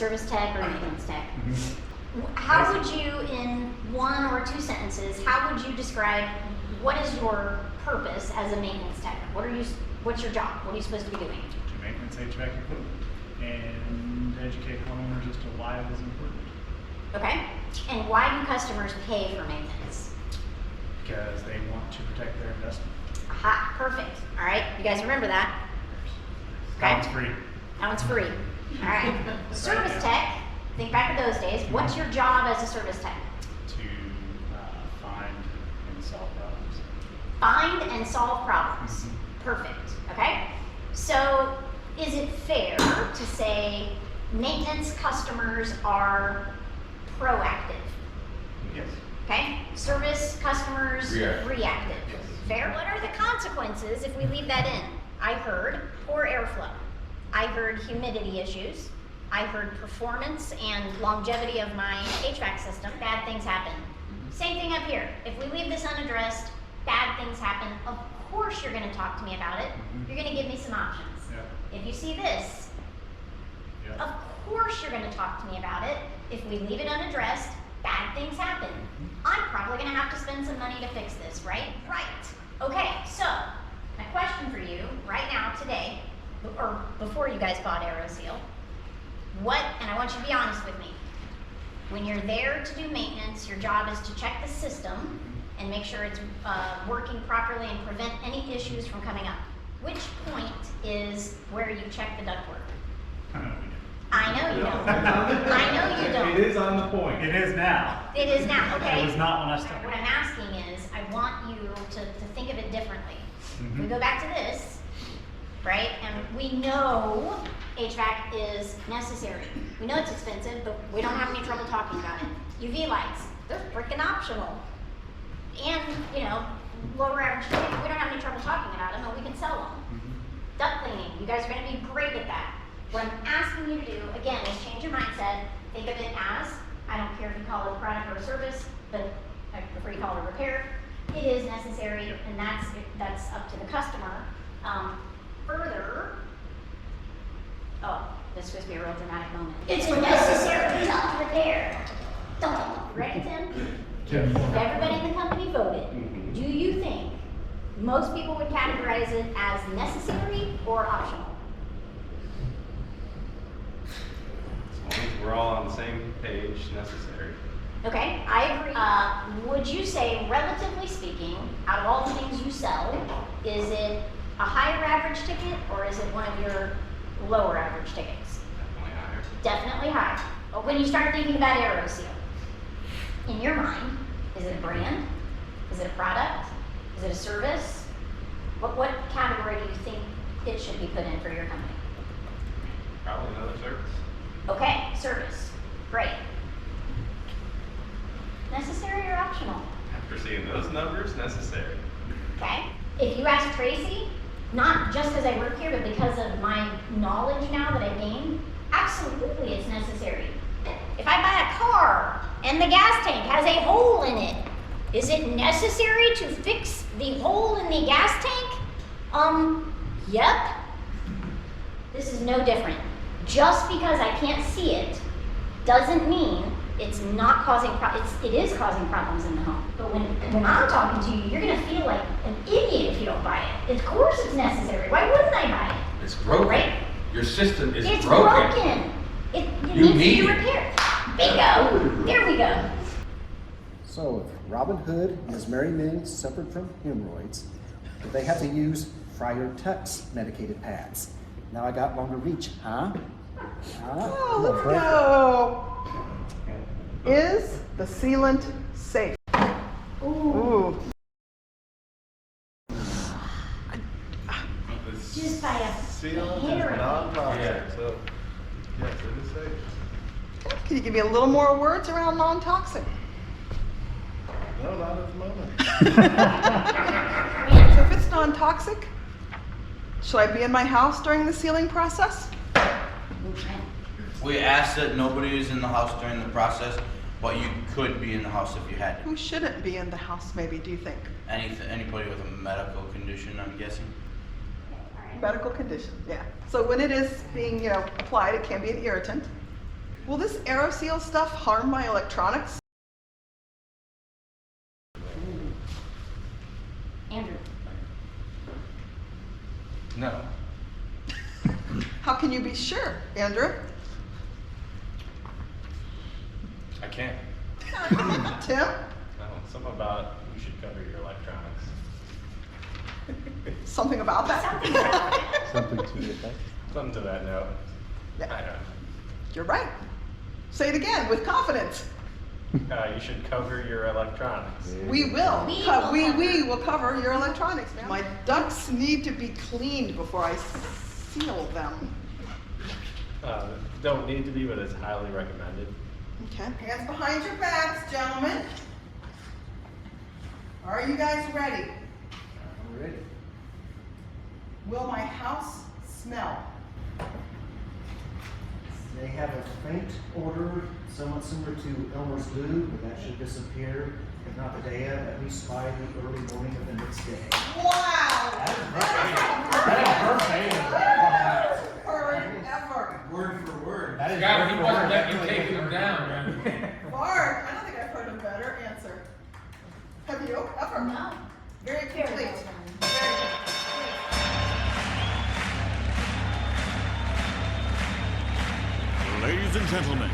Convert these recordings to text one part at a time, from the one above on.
service tech or a maintenance tech. How would you, in 1 or 2 sentences, how would you describe what is your purpose as a maintenance tech? What's your job? What are you supposed to be doing? To maintenance HVAC equipment and educate homeowners as to why it is important. Okay. And why do customers pay for maintenance? Because they want to protect their investment. Aha, perfect. All right, you guys remember that? That one's free. That one's free. All right. Service tech, think back to those days. What's your job as a service tech? To find and solve problems. Find and solve problems. Perfect. Okay. So is it fair to say maintenance customers are proactive? Yes. Okay. Service customers reactive. Yes. Fair. What are the consequences if we leave that in? I heard poor airflow. I heard humidity issues. I heard performance and longevity of my HVAC system. Bad things happen. Same thing up here. If we leave this unaddressed, bad things happen. Of course you're going to talk to me about it. You're going to give me some options. Yeah. If you see this, Yeah. of course you're going to talk to me about it. If we leave it unaddressed, bad things happen. I'm probably going to have to spend some money to fix this, right? Right. Okay, so my question for you right now, today, or before you guys bought Aeroseal, and I want you to be honest with me, when you're there to do maintenance, your job is to check the system and make sure it's working properly and prevent any issues from coming up. Which point is where you check the ductwork? I know you don't. I know you don't. It is on the point. It is now. It is now, okay? It was not when I started. What I'm asking is, I want you to think of it differently. We go back to this, right? And we know HVAC is necessary. We know it's expensive, but we don't have any trouble talking about it. UV lights, they're freaking optional. And, lower average ticket, we don't have any trouble talking about them, and we can sell them. Duct cleaning, you guys are going to be great at that. What I'm asking you to do, again, is change your mindset. Think of it as, I don't care if you call it a product or a service, but I prefer you call it a repair. It is necessary, and that's up to the customer. Further, this is supposed to be a real dramatic moment. It's a necessary tough repair. Ready, Tim? Everybody in the company voted. Do you think most people would categorize it as necessary or optional? As long as we're all on the same page, necessary. Okay, I agree. Would you say, relatively speaking, out of all the things you sell, is it a higher average ticket or is it one of your lower average tickets? Definitely higher. Definitely higher. But when you start thinking about Aeroseal, in your mind, is it a brand? Is it a product? Is it a service? What category do you think it should be put in for your company? Probably another service. Okay, service. Great. Necessary or optional? After seeing those numbers, necessary. Okay. If you ask Tracy, not just because I work here, but because of my knowledge now that I've gained, absolutely it's necessary. If I buy a car and the gas tank has a hole in it, is it necessary to fix the hole in the gas tank? Yep. This is no different. Just because I can't see it doesn't mean it's not causing it is causing problems in the home. But when I'm talking to you, you're gonna feel like an idiot if you don't buy it. Of course it's necessary. Why wouldn't I buy it? It's broken. Right? Your system is It's broken. broken. It You needs to need be it. repaired. Bingo. There we go. So if Robin Hood and his merry men suffered from hemorrhoids, did they have to use Friar Tuck's medicated pads? Now I got longer reach, huh? Oh, let's go. Is the sealant safe? Ooh. Just by a Sealant hair. is non-toxic, so yes, it is safe. Can you give me a little more words around non-toxic? No, not at the moment. So if it's non-toxic, should I be in my house during the sealing process? We asked that nobody is in the house during the process, but you could be in the house if you had to. Who shouldn't be in the house, maybe, do you think? Anybody with a medical condition, I'm guessing. Medical condition, yeah. So when it is being, applied, it can be an irritant. Will this Aeroseal stuff harm my electronics? Andrew, No. How can you be sure, Andrew? I can't. Tim? No, something about you should cover your electronics. Something about that? something about it. Something to the effect. Something to that note. Yeah. I don't You're right. Say it again with confidence. know. You should cover your electronics. We will. We Co- will we will cover your electronics, ma'am. My ducts need to be cleaned before I seal them. Don't need to be, but it's highly recommended. Okay. Hands behind your backs, gentlemen. Are you guys ready? I'm ready. Will my house smell? They have a faint odor, somewhat similar to Elmer's glue, but that should disappear, if not the day of, at least by the early morning of the next day. Wow! That Heard ever. Word for word. is God, he perfect. wasn't letting you taking them down, man. Bard, I don't think I've heard a better answer. Have you ever? No. Very Very complete. well done. Very good. Ladies and gentlemen,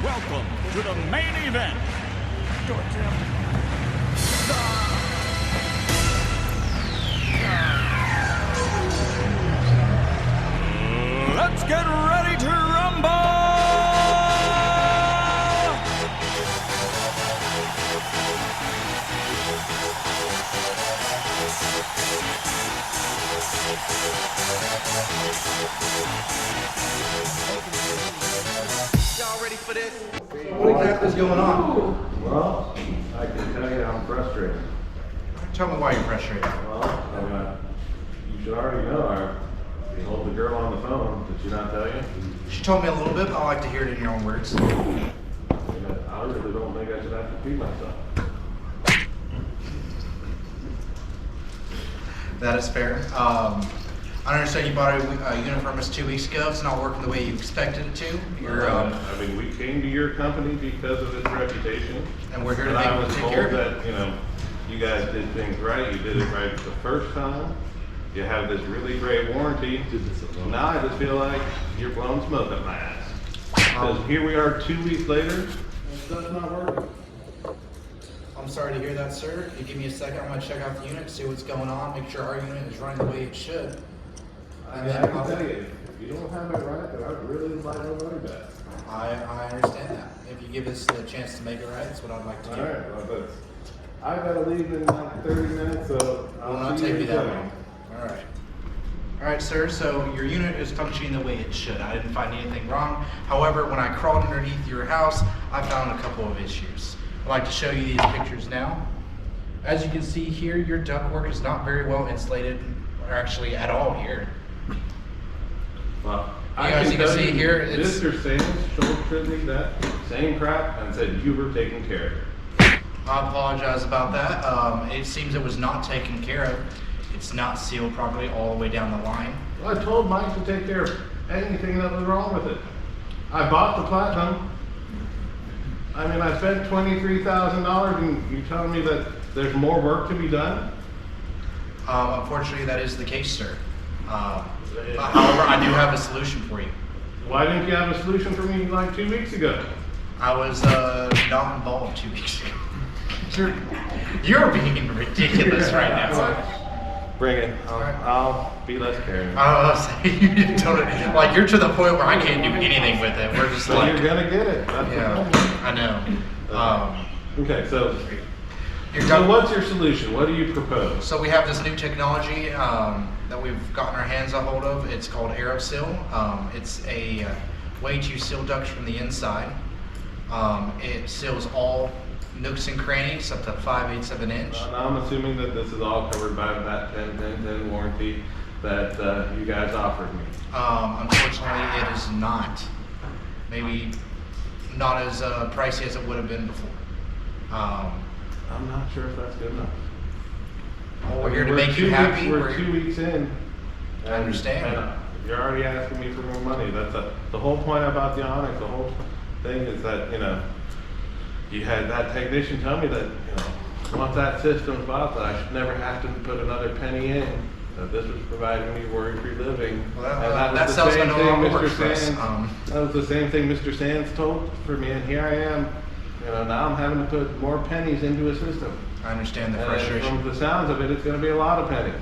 welcome to the main event. Let's get ready to rumble! Y'all ready for this? What exactly is going on? Well, I can tell you I'm frustrated. Tell me why you're frustrated. Well, you should already know I told the girl on the phone. Did she not tell you? She told me a little bit, but I like to hear it in your own words. I really don't think I should have to repeat myself. That is fair. I understand you bought a unit from us 2 weeks ago. It's not working the way you expected it to. You're, I mean, we came to your company because of its reputation. and we're here to And I be able was to take told care of it. that, you guys did things right. You did it right the first time. You have this really great warranty. Now I just feel like you're blowing smoke up my ass. Because here we are 2 weeks later, and stuff's not working. I'm sorry to hear that, sir. If you give me a second, I'm going to check out the unit, see what's going on, make sure our unit is running the way it should. I mean, I can tell you, if you don't have it right, then I really like nobody back. I understand that. If you give us the chance to make it right, that's what I'd like to do. Alright, well, that's, I gotta leave in like 30 minutes, so Will I'll not see you take me in a that second. long. Alright. Alright, sir, so your unit is functioning the way it should. I didn't find anything wrong. However, when I crawled underneath your house, I found a couple of issues. I'd like to show you these pictures now. As you can see here, your ductwork is not very well insulated, or actually at all here. Well, As you can tell see here, it's- Mr. Sands showed me that same crap and said you were taking care of it. I apologize about that. It seems it was not taken care of. It's not sealed properly all the way down the line. Well, I told Mike to take care of anything that was wrong with it. I bought the platinum. I mean, I spent $23,000 and you're telling me that there's more work to be done? Unfortunately, that is the case, sir. However, I do have a solution for you. Why didn't you have a solution for me like 2 weeks ago? I was not involved 2 weeks ago. You're being ridiculous right now. Bring it. I'll be less caring. I was saying, you don't, like, you're to the point where I can't do anything with it. We're just So like, you're gonna get it. That's the yeah, point. I know. Okay, so You're so done. what's your solution? What do you propose? So we have this new technology that we've gotten our hands a hold of. It's called Aeroseal. It's a way to seal ducts from the inside. It seals all nooks and crannies up to 5/8 of an inch. Now I'm assuming that this is all covered by that 10 warranty that you guys offered me. Unfortunately, it is not. Maybe not as pricey as it would have been before. I'm not sure if that's good enough. Well, we're I here mean, to make you happy. We're 2 weeks in. I understand. And You're already asking me for more money. That's the whole point about the Onyx. The whole thing is that, you know, you had that technician tell me that, you know, once that system's bought, that I should never have to put another penny in. That this was providing me worry-free living. Well, And that was the salesman same no longer thing works for us. Sands. That was the same thing Mr. Sands told for me, and here I am. You know, now I'm having to put more pennies into a system. I understand the And frustration. from the sounds of it, it's going to be a lot of pennies.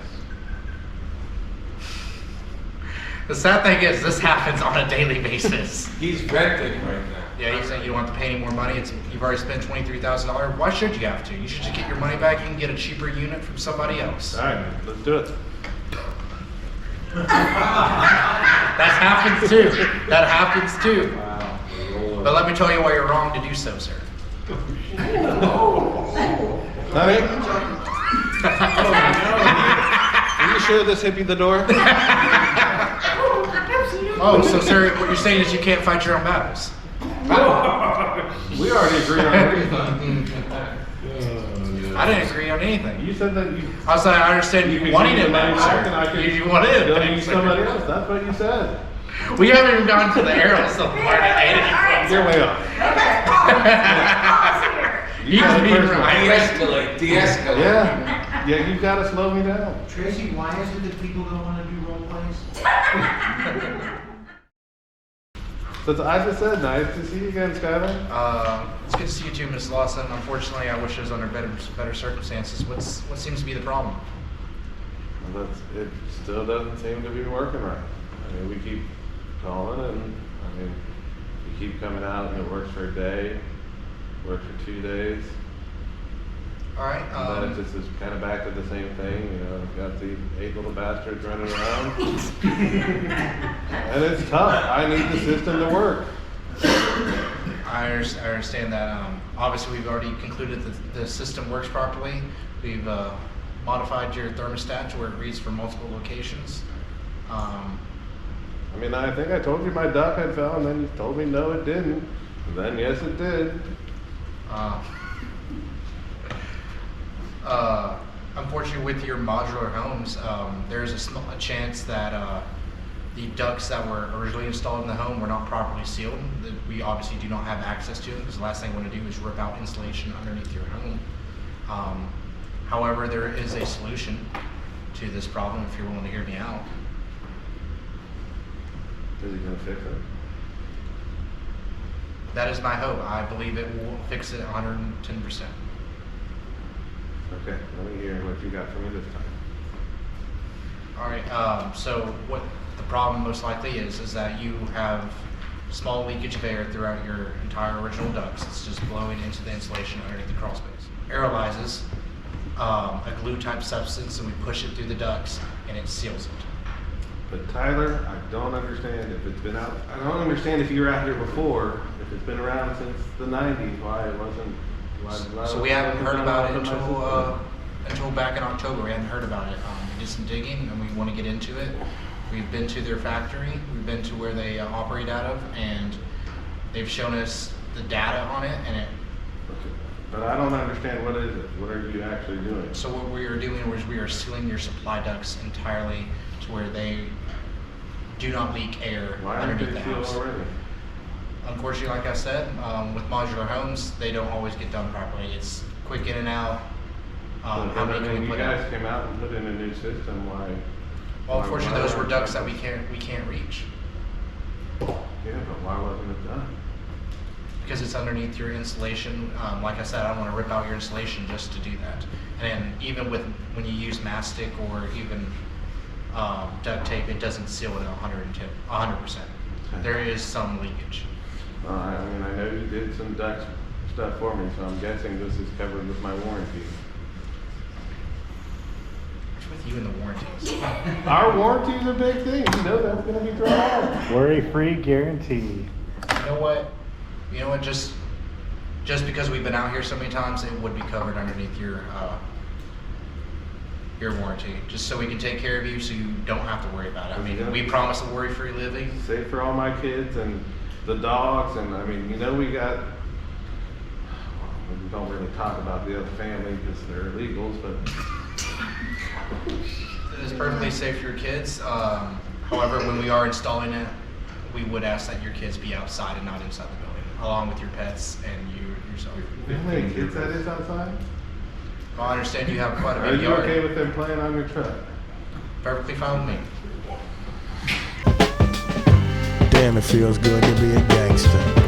The sad thing is, this happens on a daily basis. He's renting right now. Yeah, you're saying you don't have to pay any more money. You've already spent $23,000. Why should you have to? You should just get your money back. You can get a cheaper unit from somebody else. All right, let's do it. That happens too. That happens too. Wow. But let me tell you why you're wrong to do so, sir. Honey? Are you sure this hit you the door? Oh, so sir, what you're saying is you can't fight your own battles. We already agreed on everything. I didn't agree on anything. You said that you. I was like, I understand you wanted it back, sir. You wanted it back, Use sir. somebody else. That's what you said. We haven't even gotten to the Aeroseal part of it. You're way off. He's got it being personal. right. De-escalate. Yeah. Yeah, you've got to slow me down. Tracy, why is it that people don't want to do role plays? So I just said, nice to see you again, Skyler. It's good to see you too, Ms. Lawson. Unfortunately, I wish it was under better circumstances. What seems to be the problem? Well, it still doesn't seem to be working right. I mean, we keep calling and, I mean, you keep coming out and it works for a day, works for 2 days. All right. And then it just is kind of back to the same thing, you know, got the 8 little bastards running around. And it's tough. I need the system to work. I understand that. Obviously, we've already concluded that the system works properly. We've modified your thermostat to where it reads for multiple locations. I mean, I think I told you my duck had fell, and then you told me no, it didn't. And then yes, it did. Unfortunately, with your modular homes, there's a chance that the ducts that were originally installed in the home were not properly sealed. That we obviously do not have access to them because the last thing I want to do is rip out insulation underneath your home. However, there is a solution to this problem if you're willing to hear me out. Is he gonna fix it? That is my hope. I believe it will fix it 110%. Okay, let me hear what you got for me this time. All right, so what the problem most likely is that you have small leakage of air throughout your entire original ducts. It's just blowing into the insulation underneath the crawl space. Aerolizes a glue type substance, and we push it through the ducts and it seals it. But Tyler, I don't understand if it's been out. I don't understand if you were out here before. If it's been around since the '90s, why it wasn't. So we haven't heard about it until back in October. We hadn't heard about it. We did some digging and we want to get into it. We've been to their factory. We've been to where they operate out of, and they've shown us the data on it. And it. Okay. But I don't understand, what is it? What are you actually doing? So what we are doing is we are sealing your supply ducts entirely to where they do not leak air Why aren't underneath they the sealed house. already? Unfortunately, like I said, with modular homes, they don't always get done properly. It's quick in and out. How many can we you put guys out? came out and put in a new system, why? Well, unfortunately, why those were weren't ducts they- that we can't reach Yeah, but why wasn't it done? because it's underneath your insulation. Like I said, I don't want to rip out your insulation just to do that. And even when you use mastic or even duct tape, it doesn't seal it at 100%. There is some leakage. I mean, I know you did some duct stuff for me, so I'm guessing this is covered with my warranty. What's with you and the warranties? Our warranty's a big thing, you know that's gonna be thrown out. Worry-free guarantee. You know what? Just because we've been out here so many times, it would be covered underneath your warranty, just so we can take care of you, so you don't have to worry about it. I mean, we promise a worry-free living. Safe for all my kids and the dogs, and I mean, you know, we don't really talk about the other family because they're illegals, but It is perfectly safe for your kids. However, when we are installing it, we would ask that your kids be outside and not inside the building, along with your pets and yourself. How many kids that is outside? Well, I understand you have quite a Are big you yard. okay with them playing on your truck? Perfectly fine with me. Damn, it feels good to be a gangster.